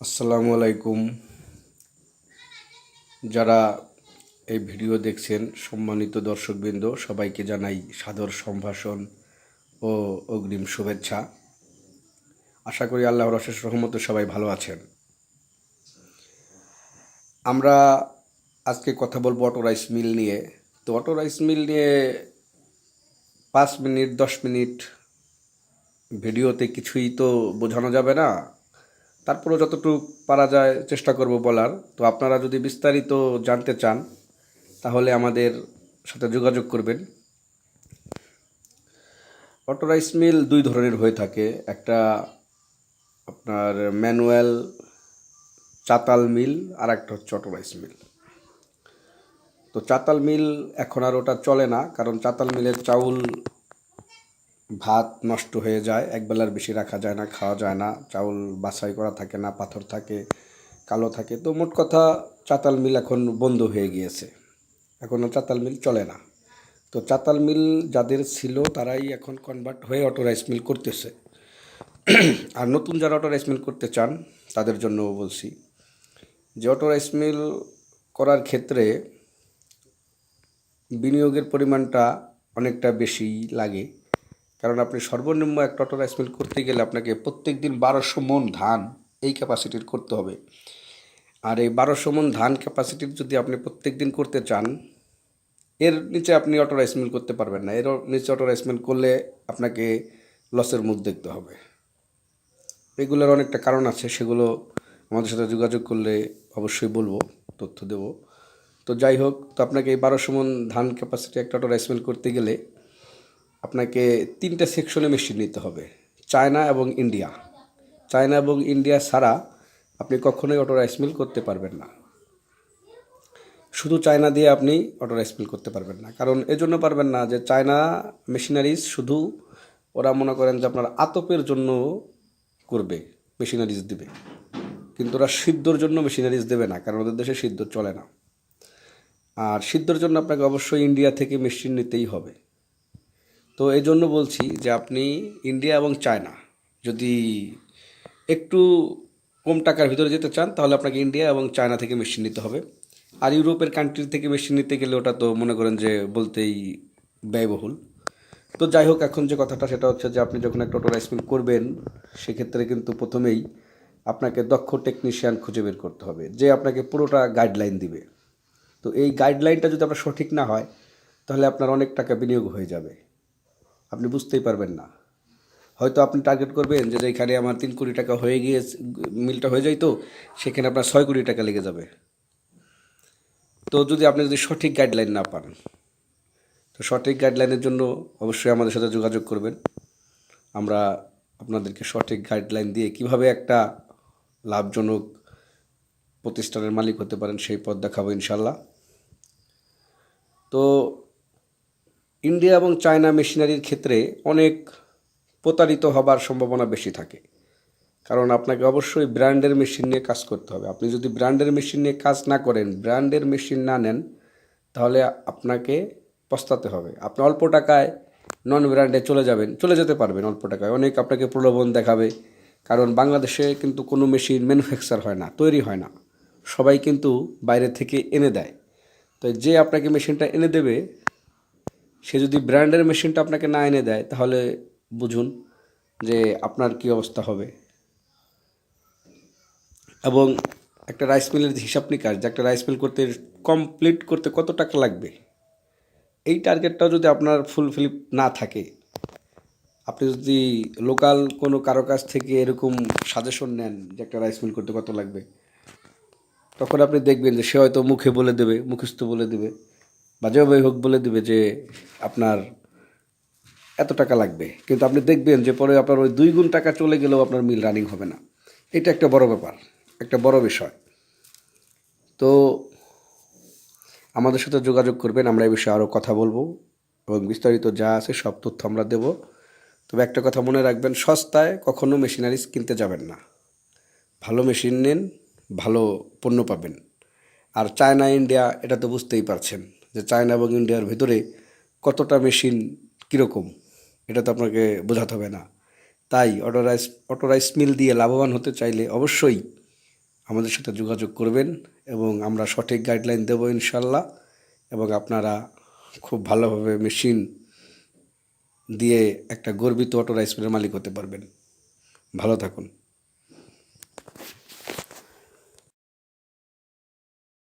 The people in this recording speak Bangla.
আসসালামু আলাইকুম। যারা এই ভিডিও দেখছেন সম্মানিত দর্শকবৃন্দ, সবাইকে জানাই সাদর সম্ভাষণ ও অগ্রিম শুভেচ্ছা। আশা করি আল্লাহর অশেষ রহমতে সবাই ভালো আছেন। আমরা আজকে কথা বলবো অটো রাইস মিল নিয়ে। তো অটো রাইস মিল নিয়ে 5 মিনিট 10 মিনিট ভিডিওতে কিছুই তো বোঝানো যাবে না, তারপরেও যতটুকু পারা যায় চেষ্টা করব বলার। তো আপনারা যদি বিস্তারিত জানতে চান তাহলে আমাদের সাথে যোগাযোগ করবেন। অটো রাইস মিল দুই ধরনের হয়ে থাকে, একটা আপনার ম্যানুয়াল চাতাল মিল আর একটা হচ্ছে অটো রাইস মিল। তো চাতাল মিল এখন আর ওটা চলে না, কারণ চাতাল মিলের চাউল ভাত নষ্ট হয়ে যায়, একবেলার বেশি রাখা যায় না, খাওয়া যায় না, চাউল বাছাই করা থাকে না, পাথর থাকে, কালো থাকে। তো মোট কথা চাতাল মিল এখন বন্ধ হয়ে গিয়েছে, এখন চাতাল মিল চলে না। তো চাতাল মিল যাদের ছিল তারাই এখন কনভার্ট হয়ে অটো রাইস মিল করতেছে। আর নতুন যারা অটো রাইস মিল করতে চান তাদের জন্য বলছি যে অটো রাইস মিল করার ক্ষেত্রে বিনিয়োগের পরিমাণটা অনেকটা বেশি লাগে, কারণ আপনি সর্বনিম্ন একটা অটো রাইস মিল করতে গেলে আপনাকে প্রত্যেক দিন 1200 মণ ধান এই ক্যাপাসিটির করতে হবে। আর এই 1200 মণ ধান ক্যাপাসিটির যদি আপনি প্রত্যেক দিন করতে চান, এর নিচে আপনি অটো রাইস মিল করতে পারবেন না। এর নিচে অটো রাইস মিল করলে আপনাকে লসের মুখ দেখতে হবে। এগুলোর অনেকটা কারণ আছে, সেগুলো আমাদের সাথে যোগাযোগ করলে অবশ্যই বলবো, তথ্য দেব। তো যাই হোক, তো আপনাকে এই 1200 মণ ধান ক্যাপাসিটি একটা অটো রাইস মিল করতে গেলে আপনাকে 3টে সেকশনে মেশিন নিতে হবে, চায়না এবং ইন্ডিয়া। চায়না এবং ইন্ডিয়া ছাড়া আপনি কখনোই অটো রাইস মিল করতে পারবেন না। শুধু চায়না দিয়ে আপনি অটো রাইস মিল করতে পারবেন না, কারণ এজন্য পারবেন না যে চায়না মেশিনারিজ শুধু ওরা মনে করেন যে আপনার আতপের জন্য করবে, মেশিনারিজ দিবে, কিন্তু ওরা সিদ্ধর জন্য মেশিনারিজ দেবে না, কারণ ওদের দেশে সিদ্ধ চলে না। আর সিদ্ধর জন্য আপনাকে অবশ্যই ইন্ডিয়া থেকে মেশিন নিতেই হবে। তো এই জন্য বলছি যে আপনি ইন্ডিয়া এবং চায়না যদি একটু কম টাকার ভিতরে যেতে চান তাহলে আপনাকে ইন্ডিয়া এবং চায়না থেকে মেশিন নিতে হবে। আর ইউরোপের কান্ট্রি থেকে মেশিন নিতে গেলে ওটা তো মনে করেন যে বলতেই ব্যয়বহুল। তো যাই হোক, এখন যে কথাটা সেটা হচ্ছে যে আপনি যখন একটা অটো রাইস মিল করবেন সেক্ষেত্রে কিন্তু প্রথমেই আপনাকে দক্ষ টেকনিশিয়ান খুঁজে বের করতে হবে, যে আপনাকে পুরোটা গাইডলাইন দিবে। তো এই গাইডলাইনটা যদি আপনার সঠিক না হয় তাহলে আপনার অনেক টাকা বিনিয়োগ হয়ে যাবে, আপনি বুঝতেই পারবেন না। হয়তো আপনি টার্গেট করবেন যে যেখানে আমার 3 কোটি টাকা হয়ে গিয়ে মিলটা হয়ে যায়, তো সেখানে আপনার 6 কোটি টাকা লেগে যাবে। তো আপনি সঠিক গাইডলাইন না পান, তো সঠিক গাইডলাইনের জন্য অবশ্যই আমাদের সাথে যোগাযোগ করবেন। আমরা আপনাদেরকে সঠিক গাইডলাইন দিয়ে কিভাবে একটা লাভজনক প্রতিষ্ঠানের মালিক হতে পারেন সেই পথ দেখাবো ইনশাল্লাহ। তো ইন্ডিয়া এবং চায়না মেশিনারির ক্ষেত্রে অনেক প্রতারিত হবার সম্ভাবনা বেশি থাকে, কারণ আপনাকে অবশ্যই ব্র্যান্ডের মেশিন নিয়ে কাজ করতে হবে। আপনি যদি ব্র্যান্ডের মেশিন নিয়ে কাজ না করেন, ব্র্যান্ডের মেশিন না নেন, তাহলে আপনাকে পস্তাতে হবে। আপনি অল্প টাকায় নন ব্র্যান্ডে চলে যেতে পারবেন অল্প টাকায়, অনেক আপনাকে প্রলোভন দেখাবে। কারণ বাংলাদেশে কিন্তু কোনো মেশিন ম্যানুফ্যাকচার হয় না, তৈরি হয় না, সবাই কিন্তু বাইরে থেকে এনে দেয়। তো যে আপনাকে মেশিনটা এনে দেবে, সে যদি ব্র্যান্ডের মেশিনটা আপনাকে না এনে দেয় তাহলে বুঝুন যে আপনার কী অবস্থা হবে। এবং একটা রাইস মিলের হিসাব নিকাশ, যে একটা রাইস মিল কমপ্লিট করতে কত টাকা লাগবে, এই টার্গেটটাও যদি আপনার ফুলফিল না থাকে, আপনি যদি লোকাল কোনো কারো কাছ থেকে এরকম সাজেশন নেন যে একটা রাইস মিল করতে কত লাগবে, তখন আপনি দেখবেন যে সে হয়তো মুখে বলে দেবে, মুখস্থ বলে দেবে, বা যেভাবে হোক বলে দেবে যে আপনার এত টাকা লাগবে, কিন্তু আপনি দেখবেন যে পরে আপনার ওই 2 গুণ টাকা চলে গেলেও আপনার মিল রানিং হবে না। এটা একটা বড় ব্যাপার, একটা বড় বিষয়। তো আমাদের সাথে যোগাযোগ করবেন, আমরা এই বিষয়ে আরও কথা বলবো এবং বিস্তারিত যা আছে সব তথ্য আমরা দেব। তবে একটা কথা মনে রাখবেন, সস্তায় কখনো মেশিনারিজ কিনতে যাবেন না। ভালো মেশিন নিন, ভালো পণ্য পাবেন। আর চায়না ইন্ডিয়া এটা তো বুঝতেই পারছেন যে চায়না এবং ইন্ডিয়ার ভিতরে কতটা মেশিন কীরকম, এটা তো আপনাকে বোঝাতে হবে না। তাই অটো রাইস মিল দিয়ে লাভবান হতে চাইলে অবশ্যই আমাদের সাথে যোগাযোগ করবেন এবং আমরা সঠিক গাইডলাইন দেব ইনশাল্লাহ, এবং আপনারা খুব ভালোভাবে মেশিন দিয়ে একটা গর্বিত অটো রাইস মিলের মালিক হতে পারবেন। ভালো থাকুন।